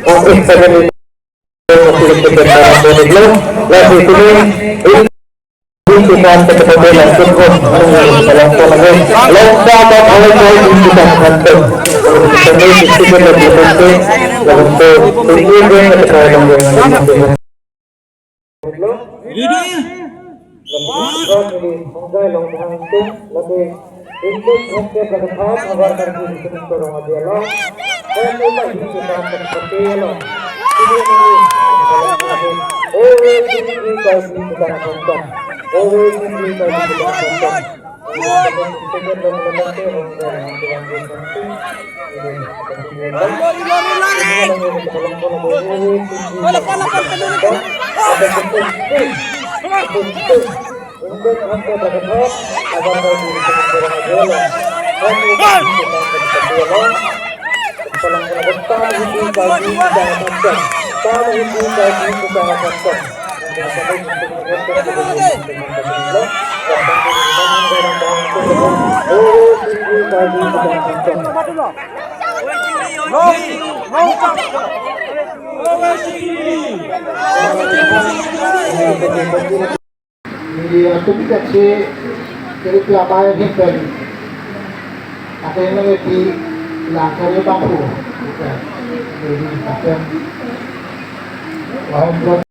Oke, saya ini lagi ini bukan kebetulan yang cukup dalam komunikasi lomba oleh bukan kantor ini sistem lebih penting untuk tinggi dan keterangan dengan Tapi kasi dari pelapaya himpen, akhirnya di langkahnya bangku, dari akhir wahai